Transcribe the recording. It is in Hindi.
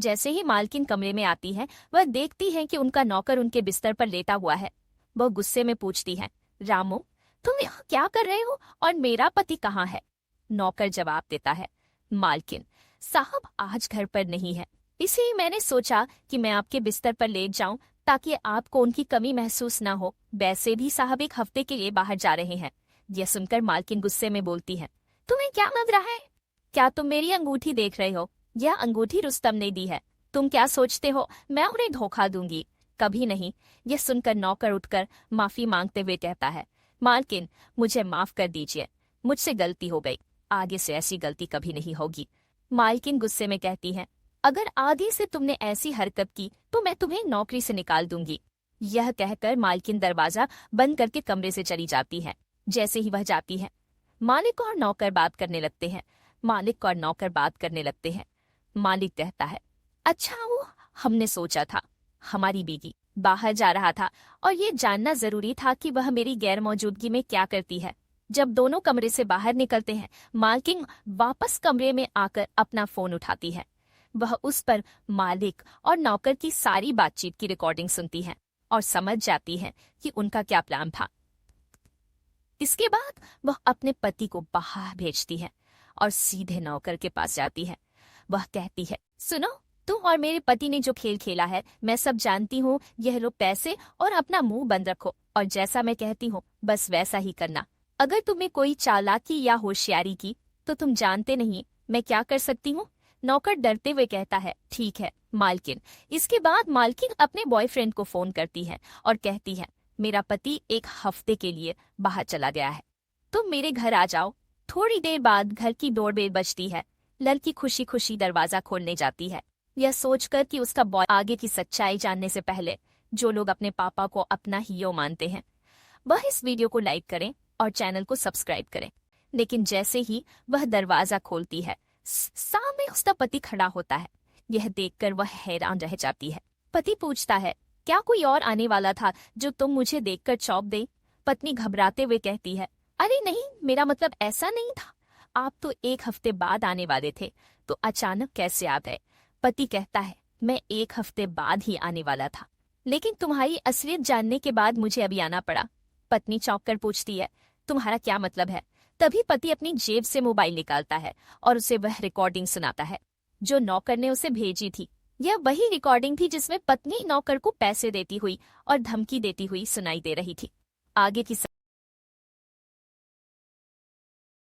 जैसे ही मालकिन कमरे में आती है, वह देखती है कि उनका नौकर उनके बिस्तर पर लेटा हुआ है। वह गुस्से में पूछती है, रामू, तुम यहाँ क्या कर रहे हो और मेरा पति कहाँ है? नौकर जवाब देता है, मालकिन साहब आज घर पर नहीं है, इसलिए मैंने सोचा कि मैं आपके बिस्तर पर लेट जाऊं ताकि आपको उनकी कमी महसूस ना हो। वैसे भी साहब 1 हफ्ते के लिए बाहर जा रहे हैं। यह सुनकर मालकिन गुस्से में बोलती है, तुम्हें क्या लग रहा है? क्या तुम मेरी अंगूठी देख रहे हो? यह अंगूठी रुस्तम ने दी है। तुम क्या सोचते हो मैं उन्हें धोखा दूंगी? कभी नहीं। यह सुनकर नौकर उठकर माफी मांगते हुए कहता है, मालकिन मुझे माफ कर दीजिए, मुझसे गलती हो गई, आगे से ऐसी गलती कभी नहीं होगी। मालकिन गुस्से में कहती है, अगर आगे से तुमने ऐसी हरकत की तो मैं तुम्हें नौकरी से निकाल दूंगी। यह कहकर मालकिन दरवाजा बंद करके कमरे से चली जाती है। जैसे ही वह जाती है, मालिक और नौकर बात करने लगते हैं। मालिक कहता है, अच्छा वो हमने सोचा था हमारी बीवी बाहर जा रहा था और ये जानना जरूरी था कि वह मेरी गैर मौजूदगी में क्या करती है। जब दोनों कमरे से बाहर निकलते हैं, मालकिन वापस कमरे में आकर अपना फोन उठाती है। वह उस पर मालिक और नौकर की सारी बातचीत की रिकॉर्डिंग सुनती है और समझ जाती है कि उनका क्या प्लान था। इसके बाद वह अपने पति को बाहर भेजती है और सीधे नौकर के पास जाती है। वह कहती है, सुनो, तुम और मेरे पति ने जो खेल खेला है मैं सब जानती हूँ। यह लो पैसे और अपना मुंह बंद रखो और जैसा मैं कहती हूँ बस वैसा ही करना। अगर तुम्हें कोई चालाकी या होशियारी की तो तुम जानते नहीं मैं क्या कर सकती हूँ। नौकर डरते हुए कहता है, ठीक है मालकिन। इसके बाद मालकिन अपने बॉयफ्रेंड को फोन करती है और कहती है, मेरा पति 1 हफ्ते के लिए बाहर चला गया है, तुम मेरे घर आ जाओ। थोड़ी देर बाद घर की डोरबेल बजती है। लड़की खुशी खुशी दरवाजा खोलने जाती है, यह सोचकर कि उसका बॉय आगे की सच्चाई जानने से पहले जो लोग अपने पापा को अपना हीरो मानते हैं वह इस वीडियो को लाइक करें और चैनल को सब्सक्राइब करें। लेकिन जैसे ही वह दरवाजा खोलती है, सामने उसका पति खड़ा होता है। यह देखकर वह हैरान रह जाती है। पति पूछता है, क्या कोई और आने वाला था जो तुम मुझे देखकर चौंक दे? पत्नी घबराते हुए कहती है, अरे नहीं, मेरा मतलब ऐसा नहीं था। आप तो 1 हफ्ते बाद आने वाले थे, तो अचानक कैसे आ गए? पति कहता है, मैं 1 हफ्ते बाद ही आने वाला था, लेकिन तुम्हारी असलियत जानने के बाद मुझे अभी आना पड़ा। पत्नी चौंक कर पूछती है, तुम्हारा क्या मतलब है? तभी पति अपनी जेब से मोबाइल निकालता है और उसे वह रिकॉर्डिंग सुनाता है जो नौकर ने उसे भेजी थी। यह वही रिकॉर्डिंग थी जिसमें पत्नी नौकर को पैसे देती हुई और धमकी देती हुई सुनाई दे रही थी। आगे की